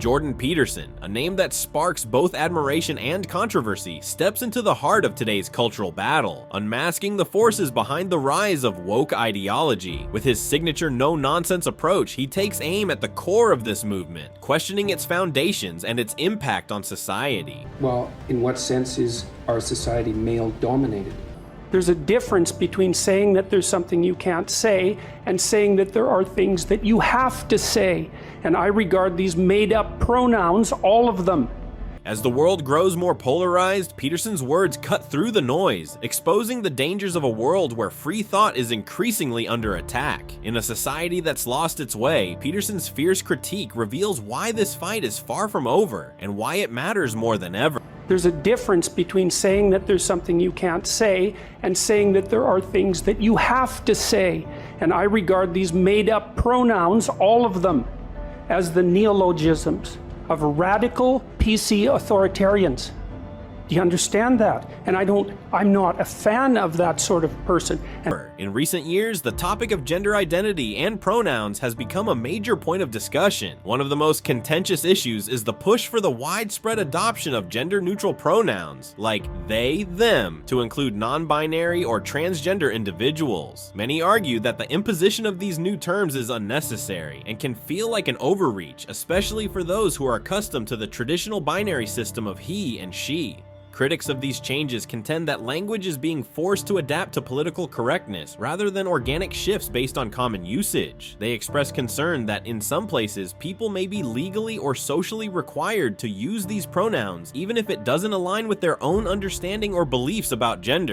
Jordan Peterson, a name that sparks both admiration and controversy, steps into the heart of today's cultural battle, unmasking the forces behind the rise of woke ideology. With his signature no-nonsense approach, he takes aim at the core of this movement, questioning its foundations and its impact on society. Well, in what sense is our society male-dominated? There's a difference between saying that there's something you can't say and saying that there are things that you have to say. And I regard these made-up pronouns, all of them. As the world grows more polarized, Peterson's words cut through the noise, exposing the dangers of a world where free thought is increasingly under attack. In a society that's lost its way, Peterson's fierce critique reveals why this fight is far from over and why it matters more than ever. There's a difference between saying that there's something you can't say and saying that there are things that you have to say. And I regard these made-up pronouns, all of them, as the neologisms of radical PC authoritarians. Do you understand that? And I'm not a fan of that sort of person. In recent years, the topic of gender identity and pronouns has become a major point of discussion. One of the most contentious issues is the push for the widespread adoption of gender-neutral pronouns, like they, them, to include non-binary or transgender individuals. Many argue that the imposition of these new terms is unnecessary and can feel like an overreach, especially for those who are accustomed to the traditional binary system of he and she. Critics of these changes contend that language is being forced to adapt to political correctness rather than organic shifts based on common usage. They express concern that in some places, people may be legally or socially required to use these pronouns even if it doesn't align with their own understanding or beliefs about gender.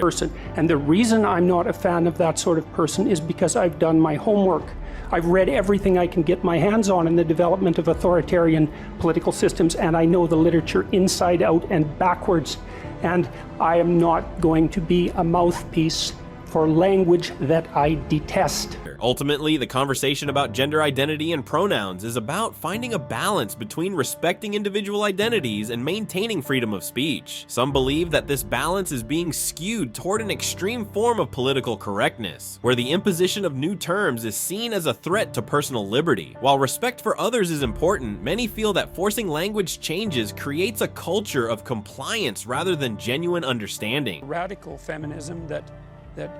And the reason I'm not a fan of that sort of person is because I've done my homework. I've read everything I can get my hands on in the development of authoritarian political systems, and I know the literature inside out and backwards. And I am not going to be a mouthpiece for language that I detest. Ultimately, the conversation about gender identity and pronouns is about finding a balance between respecting individual identities and maintaining freedom of speech. Some believe that this balance is being skewed toward an extreme form of political correctness, where the imposition of new terms is seen as a threat to personal liberty. While respect for others is important, many feel that forcing language changes creates a culture of compliance rather than genuine understanding. Radical feminism that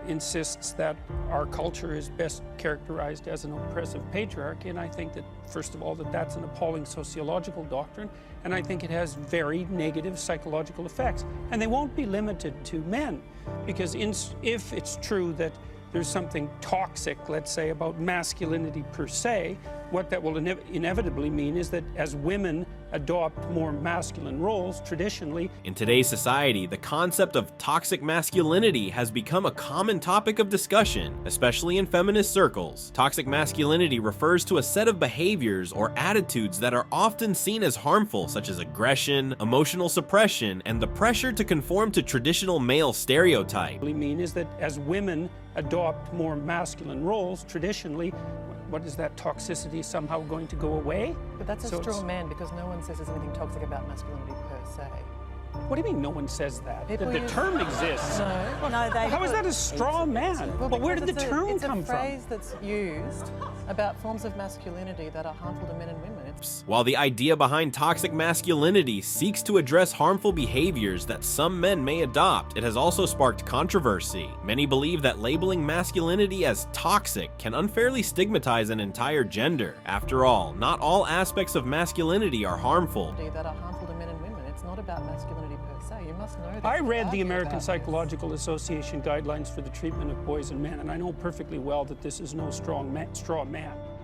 insists that our culture is best characterized as an oppressive patriarchy, and I think that, first of all, that's an appalling sociological doctrine, and I think it has very negative psychological effects. And they won't be limited to men, because if it's true that there's something toxic, let's say, about masculinity per se, what that will inevitably mean is that as women adopt more masculine roles, traditionally. In today's society, the concept of toxic masculinity has become a common topic of discussion, especially in feminist circles. Toxic masculinity refers to a set of behaviors or attitudes that are often seen as harmful, such as aggression, emotional suppression, and the pressure to conform to traditional male stereotype. What I mean is that as women adopt more masculine roles, traditionally, what is that toxicity somehow going to go away? But that's a straw man, because no one says there's anything toxic about masculinity per se. What do you mean no one says that? The term exists. No, they... How is that a straw man? Well, but where did the term come from? It's a phrase that's used about forms of masculinity that are harmful to men and women. While the idea behind toxic masculinity seeks to address harmful behaviors that some men may adopt, it has also sparked controversy. Many believe that labeling masculinity as toxic can unfairly stigmatize an entire gender. After all, not all aspects of masculinity are harmful. That are harmful to men and women. It's not about masculinity per se. You must know that. I read the American Psychological Association guidelines for the treatment of boys and men, and I know perfectly well that this is no straw man.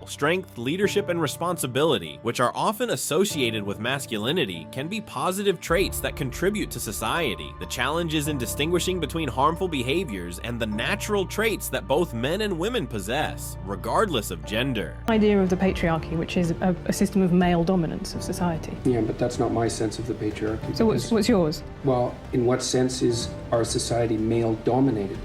Strength, leadership, and responsibility, which are often associated with masculinity, can be positive traits that contribute to society. The challenge is in distinguishing between harmful behaviors and the natural traits that both men and women possess, regardless of gender. The idea of the patriarchy, which is a system of male dominance of society. Yeah, but that's not my sense of the patriarchy. So what's yours? Well, in what sense is our society male-dominated?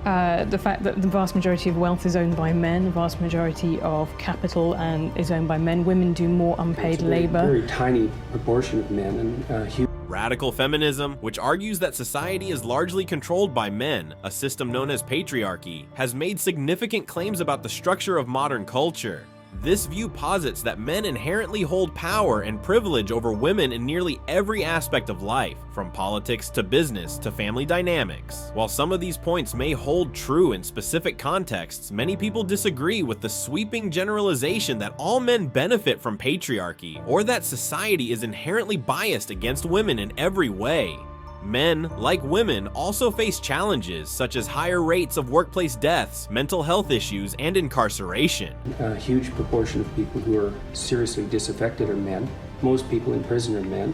The fact that the vast majority of wealth is owned by men, the vast majority of capital is owned by men. Women do more unpaid labor. Very tiny proportion of men and huge. Radical feminism, which argues that society is largely controlled by men, a system known as patriarchy, has made significant claims about the structure of modern culture. This view posits that men inherently hold power and privilege over women in nearly every aspect of life, from politics to business to family dynamics. While some of these points may hold true in specific contexts, many people disagree with the sweeping generalization that all men benefit from patriarchy, or that society is inherently biased against women in every way. Men, like women, also face challenges such as higher rates of workplace deaths, mental health issues, and incarceration. A huge proportion of people who are seriously disaffected are men. Most people in prison are men.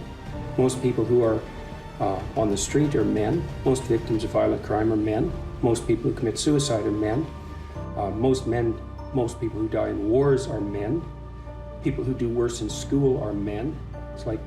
Most people who are on the street are men. Most victims of violent crime are men. Most people who commit suicide are men. Most people who die in wars are men. People who do worse in school are men. It's like,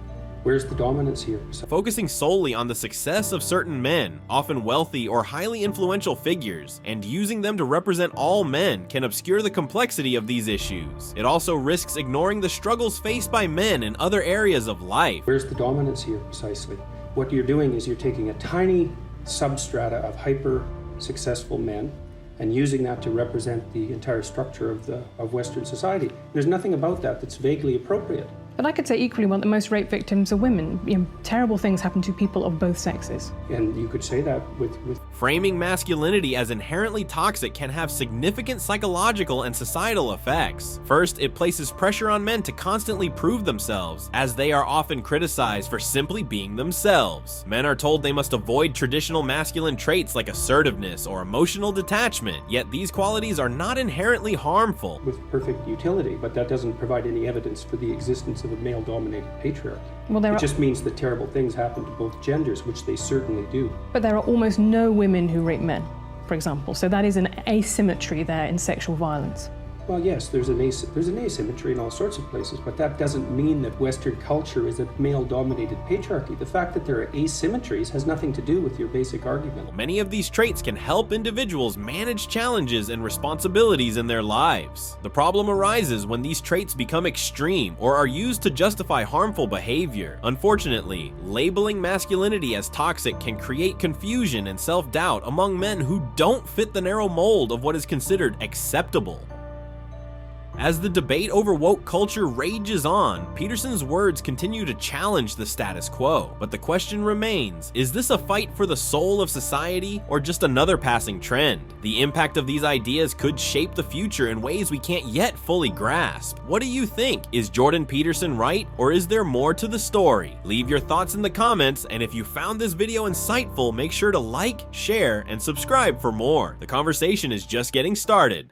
where's the dominance here? Focusing solely on the success of certain men, often wealthy or highly influential figures, and using them to represent all men can obscure the complexity of these issues. It also risks ignoring the struggles faced by men in other areas of life. Where's the dominance here, precisely? What you're doing is you're taking a tiny substrata of hyper-successful men and using that to represent the entire structure of Western society. There's nothing about that that's vaguely appropriate. But I could say equally well that most rape victims are women. Terrible things happen to people of both sexes. And you could say that with... Framing masculinity as inherently toxic can have significant psychological and societal effects. First, it places pressure on men to constantly prove themselves, as they are often criticized for simply being themselves. Men are told they must avoid traditional masculine traits like assertiveness or emotional detachment, yet these qualities are not inherently harmful. With perfect utility, but that doesn't provide any evidence for the existence of a male-dominated patriarchy. Well, it just means that terrible things happen to both genders, which they certainly do. But there are almost no women who rape men, for example, so that is an asymmetry there in sexual violence. Well, yes, there's an asymmetry in all sorts of places, but that doesn't mean that Western culture is a male-dominated patriarchy. The fact that there are asymmetries has nothing to do with your basic argument. Many of these traits can help individuals manage challenges and responsibilities in their lives. The problem arises when these traits become extreme or are used to justify harmful behavior. Unfortunately, labeling masculinity as toxic can create confusion and self-doubt among men who don't fit the narrow mold of what is considered acceptable. As the debate over woke culture rages on, Peterson's words continue to challenge the status quo. But the question remains, is this a fight for the soul of society or just another passing trend? The impact of these ideas could shape the future in ways we can't yet fully grasp. What do you think? Is Jordan Peterson right, or is there more to the story? Leave your thoughts in the comments, and if you found this video insightful, make sure to like, share, and subscribe for more. The conversation is just getting started.